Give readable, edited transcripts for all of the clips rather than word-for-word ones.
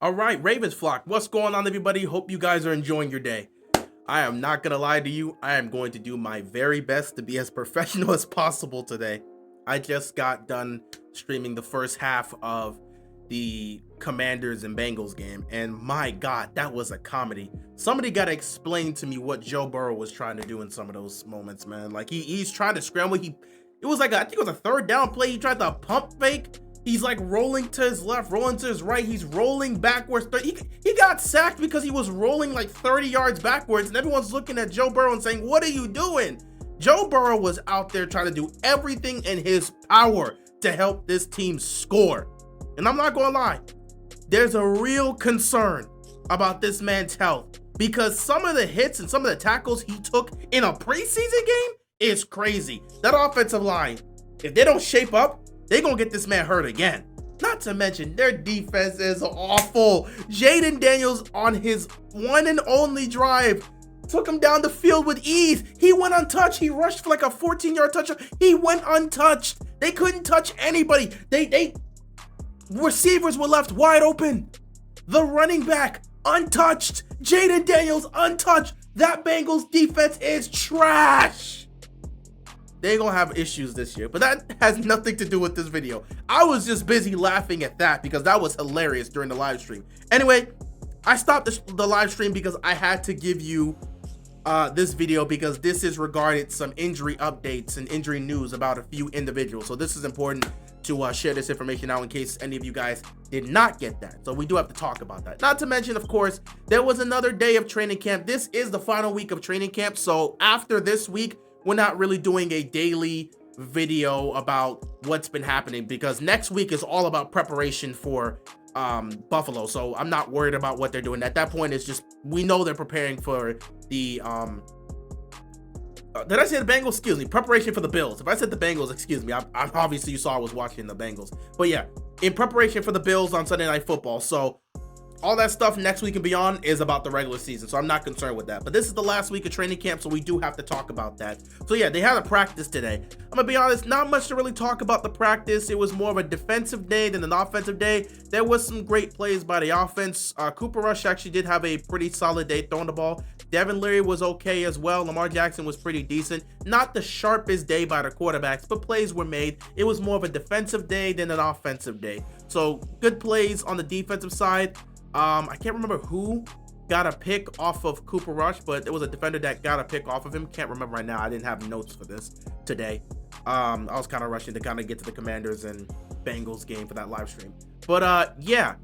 All right, Ravens flock, what's going on, everybody? Hope you guys are enjoying your day. I am not gonna lie to you. I am going to do my very best to be as professional as possible today. I just got done streaming the first half of the Commanders and Bengals game, and my God, that was a comedy. Somebody gotta explain to me what Joe Burrow was trying to do in some of those moments, man. Like he's trying to scramble. It was like I think it was a third down play. He tried to pump fake. He's like rolling to his left, rolling to his right. He's rolling backwards. He got sacked because he was rolling like 30 yards backwards, and everyone's looking at Joe Burrow and saying, "What are you doing?" Joe Burrow was out there trying to do everything in his power to help this team score. And I'm not gonna lie, there's a real concern about this man's health because some of the hits and some of the tackles he took in a preseason game is crazy. That offensive line, if they don't shape up, they're gonna get this man hurt again. Not to mention, their defense is awful. Jayden Daniels on his one and only drive took him down the field with ease. He went untouched. He rushed for like a 14-yard touchdown. He went untouched. They couldn't touch anybody. Receivers were left wide open. The running back, untouched. Jayden Daniels, untouched. That Bengals defense is trash. They're gonna have issues this year, but that has nothing to do with this video. I was just busy laughing at that because that was hilarious during the live stream. Anyway, I stopped the live stream because I had to give you this video because this is regarding some injury updates and injury news about a few individuals. So this is important to share this information out in case any of you guys did not get that. So we do have to talk about that. Not to mention, of course, there was another day of training camp. This is the final week of training camp. So after this week, we're not really doing a daily video about what's been happening because next week is all about preparation for Buffalo. So I'm not worried about what they're doing. At that point, it's just, we know they're preparing for the, did I say the Bengals? Excuse me, preparation for the Bills. If I said the Bengals, excuse me, I'm obviously you saw I was watching the Bengals. But yeah, in preparation for the Bills on Sunday Night Football. So all that stuff next week and beyond is about the regular season, so I'm not concerned with that. But this is the last week of training camp, so we do have to talk about that. So yeah, they had a practice today. I'm gonna be honest, not much to really talk about the practice. It was more of a defensive day than an offensive day. There was some great plays by the offense. Cooper Rush actually did have a pretty solid day throwing the ball. Devin Leary was okay as well. Lamar Jackson was pretty decent. Not the sharpest day by the quarterbacks, but plays were made. It was more of a defensive day than an offensive day. So good plays on the defensive side. I can't remember who got a pick off of Cooper Rush, but there was a defender that got a pick off of him. Can't remember right now. I didn't have notes for this today. I was kind of rushing to kind of get to the Commanders and Bengals game for that live stream. But yeah,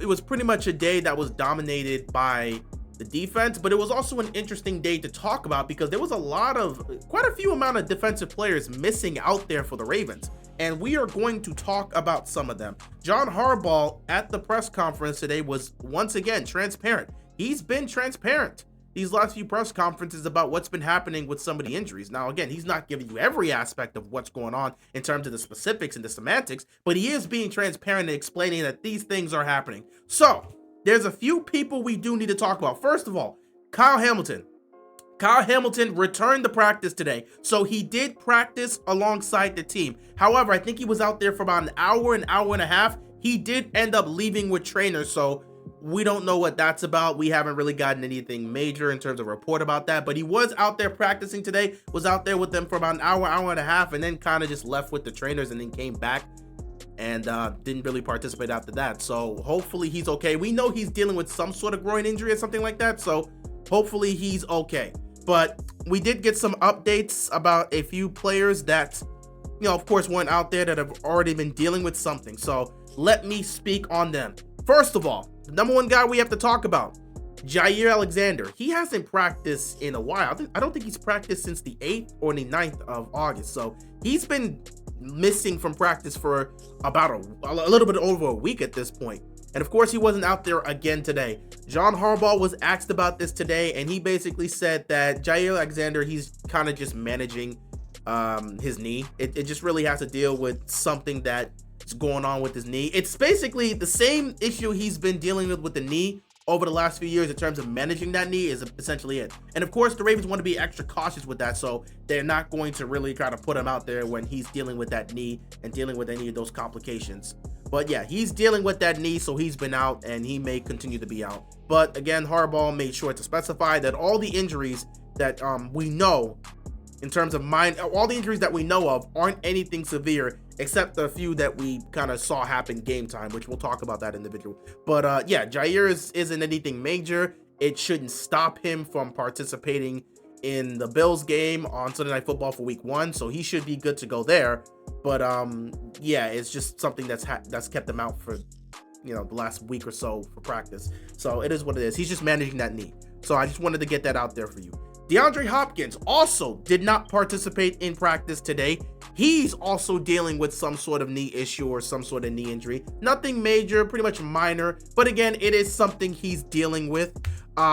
it was pretty much a day that was dominated by the defense, but it was also an interesting day to talk about because there was quite a few amount of defensive players missing out there for the Ravens. And we are going to talk about some of them. John Harbaugh at the press conference today was once again transparent. He's been transparent these last few press conferences about what's been happening with some of the injuries. Now, again, he's not giving you every aspect of what's going on in terms of the specifics and the semantics, but he is being transparent and explaining that these things are happening. So there's a few people we do need to talk about. First of all, Kyle Hamilton. Kyle Hamilton returned to practice today, so he did practice alongside the team. However, I think he was out there for about an hour and a half. He did end up leaving with trainers, so we don't know what that's about. We haven't really gotten anything major in terms of report about that, but he was out there practicing today, was out there with them for about an hour and a half, and then kind of just left with the trainers and then came back and didn't really participate after that. So hopefully he's okay. We know he's dealing with some sort of groin injury or something like that, so hopefully he's okay. But we did get some updates about a few players that, of course, weren't out there that have already been dealing with something. So let me speak on them. First of all, the number one guy we have to talk about, Jaire Alexander. He hasn't practiced in a while. I don't think he's practiced since the 8th or the 9th of August. So he's been missing from practice for about a little bit over a week at this point. And of course, he wasn't out there again today. John Harbaugh was asked about this today, and he basically said that Jaire Alexander, he's kind of just managing his knee. It just really has to deal with something that's going on with his knee. It's basically the same issue he's been dealing with the knee over the last few years in terms of managing that knee is essentially it. And of course, the Ravens want to be extra cautious with that, so they're not going to really try to put him out there when he's dealing with that knee and dealing with any of those complications. But yeah, he's dealing with that knee, so he's been out, and he may continue to be out. But again, Harbaugh made sure to specify that all the injuries that we know, in terms of all the injuries that we know of aren't anything severe, except the few that we kind of saw happen game time, which we'll talk about that individual. But yeah, Jaire isn't anything major. It shouldn't stop him from participating in the Bills game on Sunday Night Football for week 1, so he should be good to go there. But yeah, it's just something that's kept him out for the last week or so for practice. So it is what it is. He's just managing that knee. So I just wanted to get that out there for you. DeAndre Hopkins also did not participate in practice today. He's also dealing with some sort of knee issue or some sort of knee injury. Nothing major, pretty much minor, but again, it is something he's dealing with.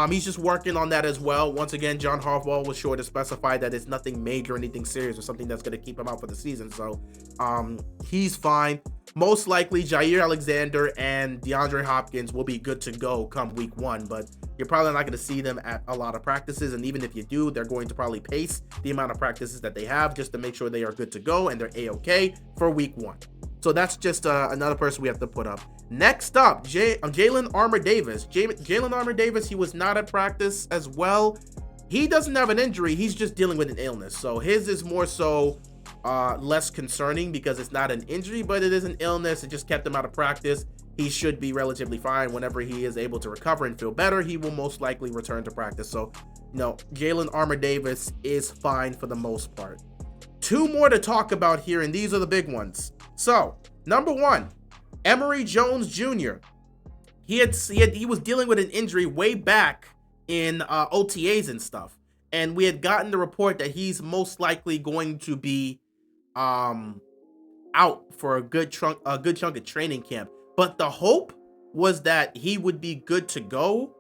He's just working on that as well. Once again, John Harbaugh was sure to specify that it's nothing major, anything serious, or something that's going to keep him out for the season. So he's fine. Most likely, Jaire Alexander and DeAndre Hopkins will be good to go come week 1, but you're probably not going to see them at a lot of practices. And even if you do, they're going to probably pace the amount of practices that they have just to make sure they are good to go and they're A-okay for week 1. So that's just another person we have to put up. Next up, Jalen Armour-Davis. Jalen Armour-Davis, he was not at practice as well. He doesn't have an injury. He's just dealing with an illness. So his is more so less concerning because it's not an injury, but it is an illness. It just kept him out of practice. He should be relatively fine. Whenever he is able to recover and feel better, he will most likely return to practice. So, Jalen Armour-Davis is fine for the most part. 2 more to talk about here, and these are the big ones. So, number 1, Emory Jones Jr. He was dealing with an injury way back in OTAs and stuff, and we had gotten the report that he's most likely going to be out for a good chunk of training camp. But the hope was that he would be good to go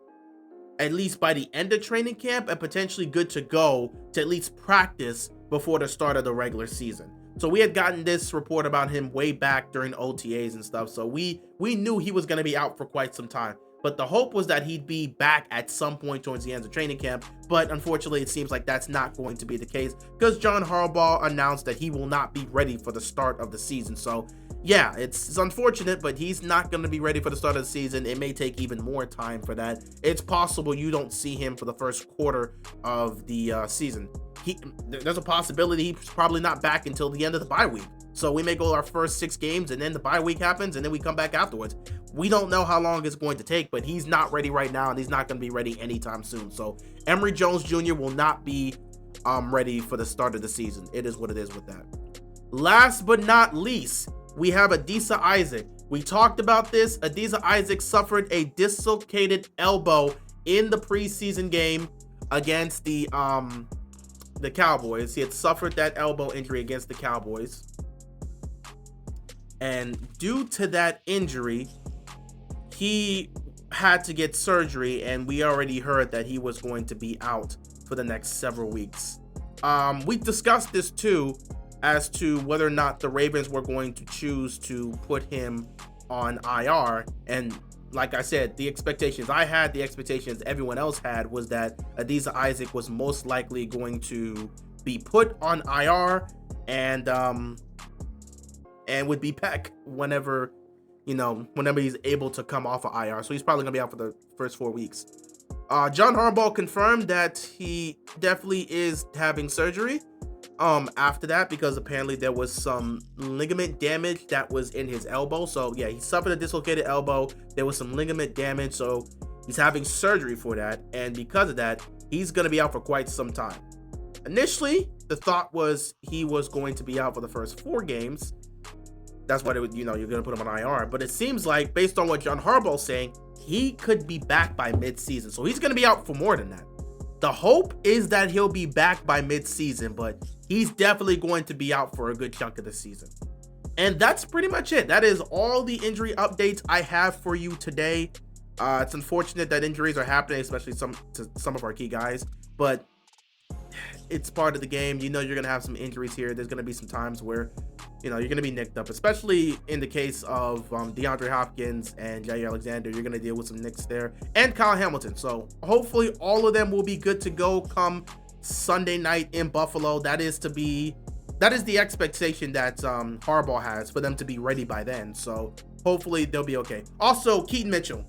at least by the end of training camp, and potentially good to go to at least practice before the start of the regular season. So we had gotten this report about him way back during OTAs and stuff. So we knew he was going to be out for quite some time. But the hope was that he'd be back at some point towards the end of training camp. But unfortunately, it seems like that's not going to be the case because John Harbaugh announced that he will not be ready for the start of the season. So yeah, it's unfortunate, but he's not going to be ready for the start of the season. It may take even more time for that. It's possible you don't see him for the first quarter of the season. There's a possibility he's probably not back until the end of the bye week. So we may go our first 6 games and then the bye week happens and then we come back afterwards. We don't know how long it's going to take, but he's not ready right now and he's not going to be ready anytime soon. So Emory Jones Jr. will not be ready for the start of the season. It is what it is with that. Last but not least, we have Adisa Isaac. We talked about this. Adisa Isaac suffered a dislocated elbow in the preseason game against the Cowboys. He had suffered that elbow injury against the Cowboys. And due to that injury, he had to get surgery, and we already heard that he was going to be out for the next several weeks. We discussed this too, as to whether or not the Ravens were going to choose to put him on IR. And like I said, the expectations I had, the expectations everyone else had, was that Adisa Isaac was most likely going to be put on IR and would be back whenever he's able to come off of IR. So he's probably gonna be out for the first 4 weeks. John Harbaugh confirmed that he definitely is having surgery after that, because apparently there was some ligament damage that was in his elbow. So yeah, he suffered a dislocated elbow. There was some ligament damage, so he's having surgery for that, and because of that, he's gonna be out for quite some time. Initially, the thought was he was going to be out for the first 4 games. That's why you're gonna put him on IR. But it seems like, based on what John Harbaugh is saying, he could be back by mid-season. So he's gonna be out for more than that. The hope is that he'll be back by mid-season, but he's definitely going to be out for a good chunk of the season. And that's pretty much it. That is all the injury updates I have for you today. It's unfortunate that injuries are happening, especially to some of our key guys, but it's part of the game. You're gonna have some injuries here. There's gonna be some times where you're gonna be nicked up, especially in the case of DeAndre Hopkins and Jaire Alexander. You're gonna deal with some nicks there, and Kyle Hamilton. So hopefully all of them will be good to go come Sunday night in Buffalo. That is the expectation that Harbaugh has, for them to be ready by then. So hopefully they'll be okay. Also, Keaton Mitchell.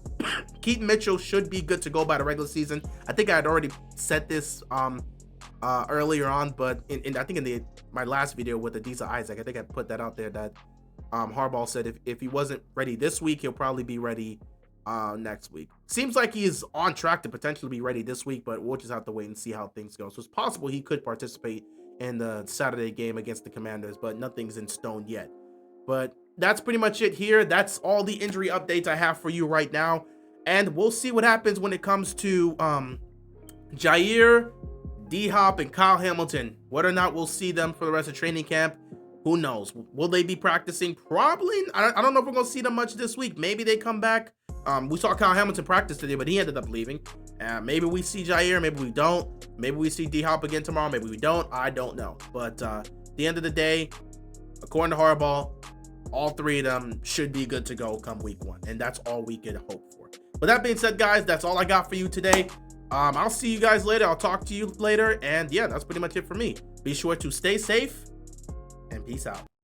Keaton Mitchell should be good to go by the regular season. I think I had already said this earlier on, but I think in my last video with Adisa Isaac, I think I put that out there that Harbaugh said if he wasn't ready this week, he'll probably be ready next week. Seems like he's on track to potentially be ready this week, but we'll just have to wait and see how things go. So it's possible he could participate in the Saturday game against the Commanders, but nothing's in stone yet. But that's pretty much it here. That's all the injury updates I have for you right now. And we'll see what happens when it comes to Jaire, D-Hop, and Kyle Hamilton. Whether or not we'll see them for the rest of training camp, who knows? Will they be practicing? Probably. I don't know if we're going to see them much this week. Maybe they come back. We saw Kyle Hamilton practice today, but he ended up leaving. Maybe we see Jaire, maybe we don't. Maybe we see D-Hop again tomorrow, maybe we don't. I don't know. But at the end of the day, according to Harbaugh, all three of them should be good to go come week 1. And that's all we can hope for. With that being said, guys, that's all I got for you today. I'll see you guys later. I'll talk to you later. And yeah, that's pretty much it for me. Be sure to stay safe and peace out.